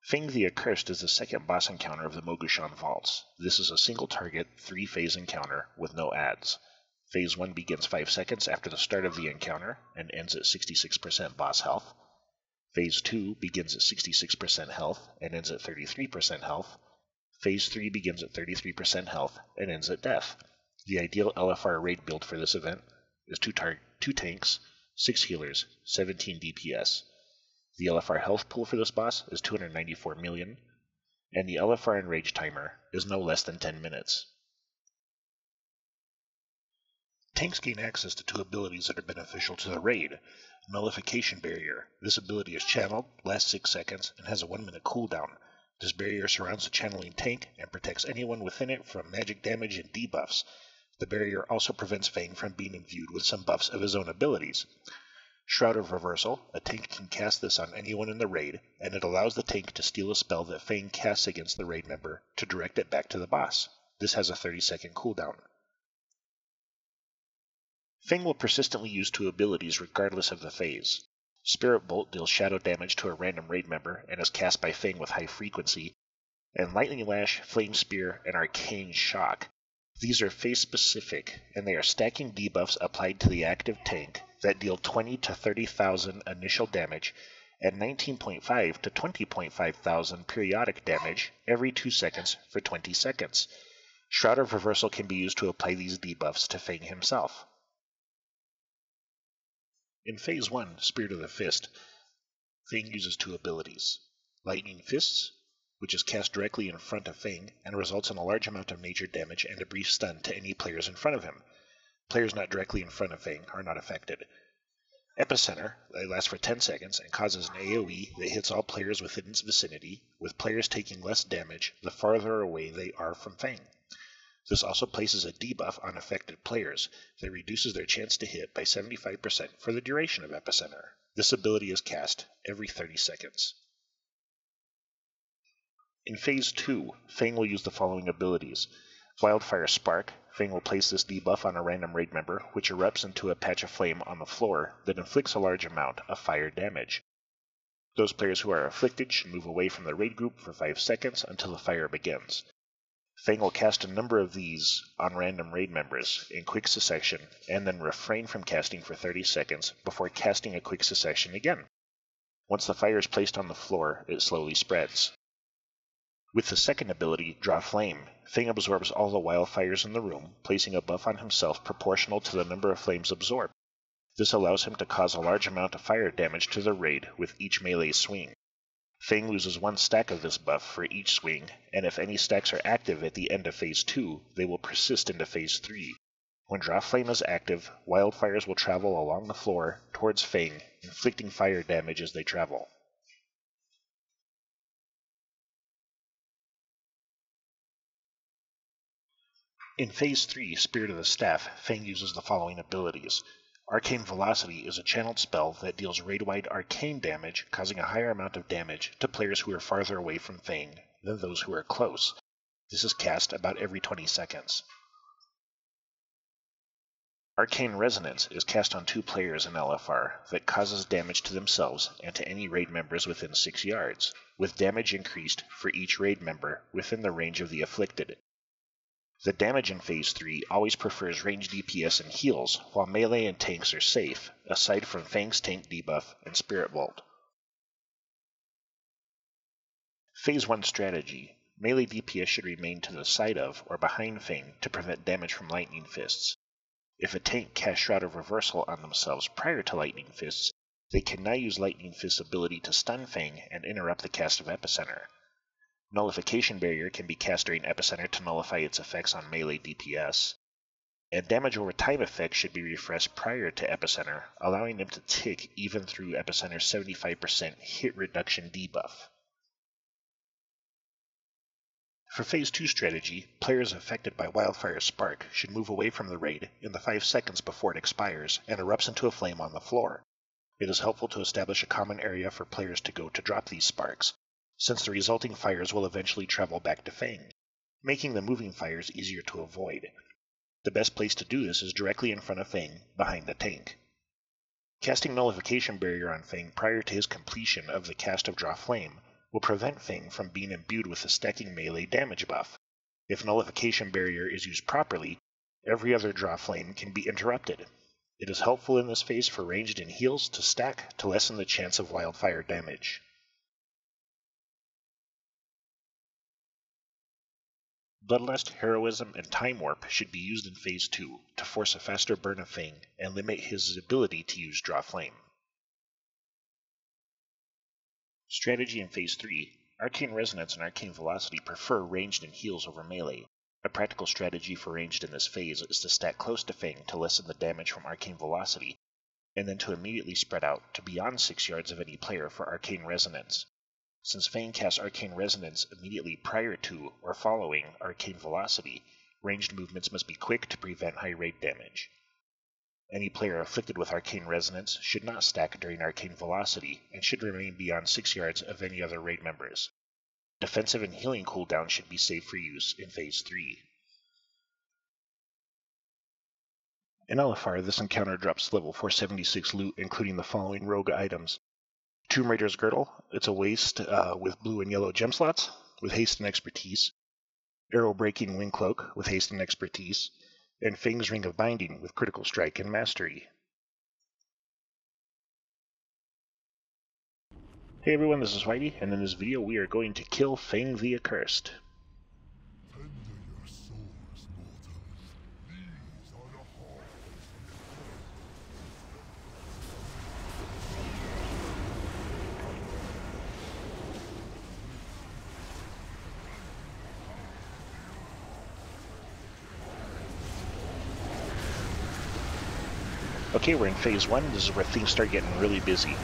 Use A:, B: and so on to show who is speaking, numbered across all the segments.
A: Feng the Accursed is the second boss encounter of the Mogu'shan Vaults. This is a single target, 3-phase encounter with no adds. Phase 1 begins 5 seconds after the start of the encounter and ends at 66% boss health. Phase 2 begins at 66% health and ends at 33% health. Phase 3 begins at 33% health and ends at death. The ideal LFR raid build for this event is 2 tanks, 6 healers, 17 DPS. The LFR health pool for this boss is 294 million, and the LFR enrage timer is no less than 10 minutes. Tanks gain access to 2 abilities that are beneficial to the raid. Nullification Barrier. This ability is channeled, lasts 6 seconds, and has a 1-minute cooldown. This barrier surrounds the channeling tank and protects anyone within it from magic damage and debuffs. The barrier also prevents Feng from being imbued with some buffs of his own abilities. Shroud of Reversal. A tank can cast this on anyone in the raid, and it allows the tank to steal a spell that Feng casts against the raid member to direct it back to the boss. This has a 30-second cooldown. Feng will persistently use 2 abilities regardless of the phase. Spirit Bolt deals shadow damage to a random raid member and is cast by Feng with high frequency, and Lightning Lash, Flame Spear, and Arcane Shock. These are phase-specific, and they are stacking debuffs applied to the active tank that deal 20 to 30,000 initial damage and 19.5 to 20.5 thousand periodic damage every 2 seconds for 20 seconds. Shroud of Reversal can be used to apply these debuffs to Feng himself. In Phase 1, Spirit of the Fist, Feng uses 2 abilities. Lightning Fists, which is cast directly in front of Feng and results in a large amount of nature damage and a brief stun to any players in front of him. Players not directly in front of Feng are not affected. Epicenter, that lasts for 10 seconds and causes an AoE that hits all players within its vicinity, with players taking less damage the farther away they are from Feng. This also places a debuff on affected players that reduces their chance to hit by 75% for the duration of Epicenter. This ability is cast every 30 seconds. In Phase 2, Feng will use the following abilities. Wildfire Spark. Feng will place this debuff on a random raid member, which erupts into a patch of flame on the floor that inflicts a large amount of fire damage. Those players who are afflicted should move away from the raid group for 5 seconds until the fire begins. Feng will cast a number of these on random raid members in quick succession, and then refrain from casting for 30 seconds before casting a quick succession again. Once the fire is placed on the floor, it slowly spreads. With the second ability, Draw Flame, Feng absorbs all the wildfires in the room, placing a buff on himself proportional to the number of flames absorbed. This allows him to cause a large amount of fire damage to the raid with each melee swing. Feng loses 1 stack of this buff for each swing, and if any stacks are active at the end of Phase 2, they will persist into Phase 3. When Draw Flame is active, wildfires will travel along the floor towards Feng, inflicting fire damage as they travel. In Phase 3, Spirit of the Staff, Feng uses the following abilities. Arcane Velocity is a channeled spell that deals raid-wide arcane damage, causing a higher amount of damage to players who are farther away from Feng than those who are close. This is cast about every 20 seconds. Arcane Resonance is cast on 2 players in LFR that causes damage to themselves and to any raid members within 6 yards, with damage increased for each raid member within the range of the afflicted. The damage in Phase 3 always prefers range DPS and heals, while melee and tanks are safe, aside from Feng's tank debuff and Spirit Bolt. Phase 1 Strategy. Melee DPS should remain to the side of or behind Feng to prevent damage from Lightning Fists. If a tank casts Shroud of Reversal on themselves prior to Lightning Fists, they can now use Lightning Fist's ability to stun Feng and interrupt the cast of Epicenter. Nullification Barrier can be cast during Epicenter to nullify its effects on melee DPS. And damage over time effects should be refreshed prior to Epicenter, allowing them to tick even through Epicenter's 75% hit reduction debuff. For Phase 2 strategy, players affected by Wildfire Spark should move away from the raid in the 5 seconds before it expires and erupts into a flame on the floor. It is helpful to establish a common area for players to go to drop these sparks, since the resulting fires will eventually travel back to Feng, making the moving fires easier to avoid. The best place to do this is directly in front of Feng, behind the tank. Casting Nullification Barrier on Feng prior to his completion of the cast of Draw Flame will prevent Feng from being imbued with the stacking melee damage buff. If Nullification Barrier is used properly, every other Draw Flame can be interrupted. It is helpful in this phase for ranged and heals to stack to lessen the chance of wildfire damage. Bloodlust, Heroism, and Time Warp should be used in Phase 2 to force a faster burn of Feng and limit his ability to use Draw Flame. Strategy in Phase 3. Arcane Resonance and Arcane Velocity prefer ranged and heals over melee. A practical strategy for ranged in this phase is to stack close to Feng to lessen the damage from Arcane Velocity, and then to immediately spread out to beyond 6 yards of any player for Arcane Resonance. Since Feng casts Arcane Resonance immediately prior to or following Arcane Velocity, ranged movements must be quick to prevent high raid damage. Any player afflicted with Arcane Resonance should not stack during Arcane Velocity and should remain beyond 6 yards of any other raid members. Defensive and healing cooldown should be saved for use in Phase 3. In LFR, this encounter drops level 476 loot, including the following rogue items. Tomb Raider's Girdle, it's a waist with blue and yellow gem slots, with haste and expertise. Arrow Breaking Wing Cloak, with haste and expertise. And Feng's Ring of Binding, with critical strike and mastery. Hey everyone, this is Whitey, and in this video we are going to kill Feng the Accursed.
B: Tender your souls, mortals. These are the halls.
A: Okay, we're in Phase 1. This is where things start getting really busy.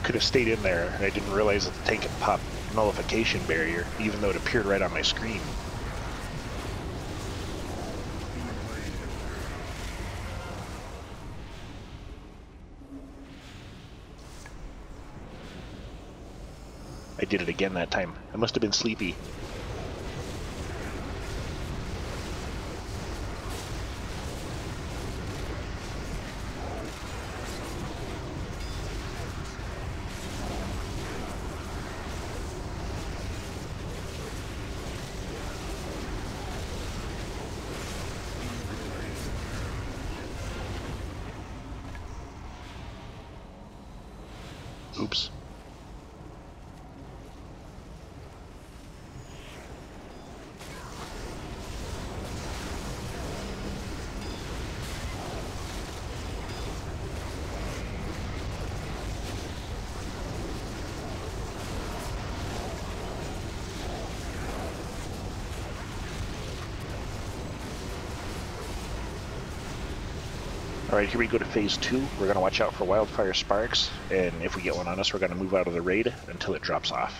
A: Could have stayed in there, and I didn't realize that the tank had popped Nullification Barrier, even though it appeared right on my screen. I did it again that time. I must have been sleepy. Oops. Alright, here we go to Phase 2. We're going to watch out for Wildfire Sparks, and if we get one on us, we're going to move out of the raid until it drops off.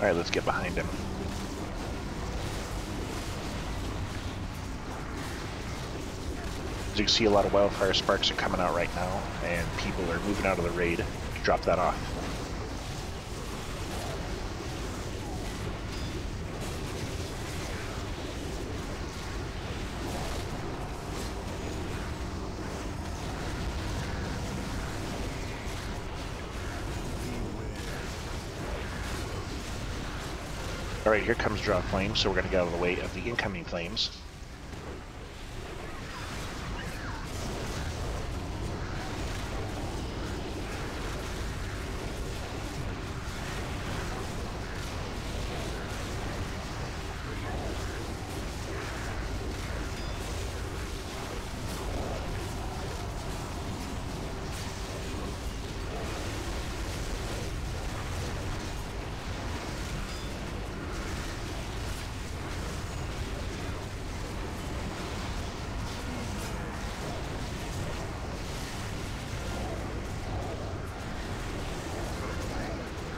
A: Alright, let's get behind him. As you can see, a lot of Wildfire Sparks are coming out right now, and people are moving out of the raid to drop that off. Alright, here comes Draw Flame, so we're going to get out of the way of the incoming flames.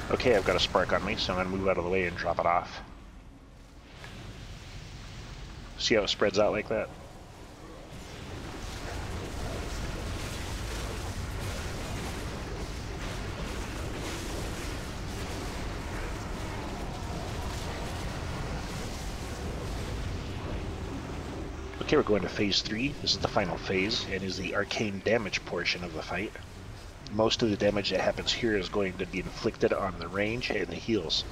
A: Okay, I've got a spark on me, so I'm going to move out of the way and drop it off. See how it spreads out like that? Okay, we're going to phase 3. This is the final phase, and is the arcane damage portion of the fight. Most of the damage that happens here is going to be inflicted on the range and the heals.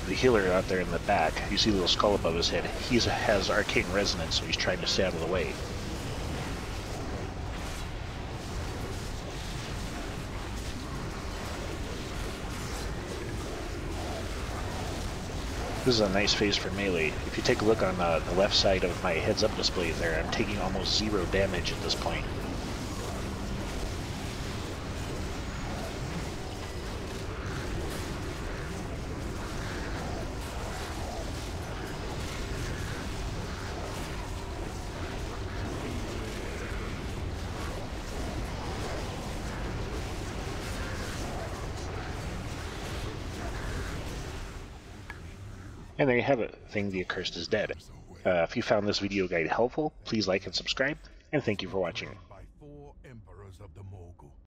A: The healer out there in the back, you see the little skull above his head, he has arcane resonance, so he's trying to stay out of the way. This is a nice phase for melee. If you take a look on the left side of my heads-up display there, I'm taking almost 0 damage at this point. And there you have it, Feng the Accursed is dead. If you found this video guide helpful, please like and subscribe, and thank you for watching.
B: By 4 emperors of the Mogul.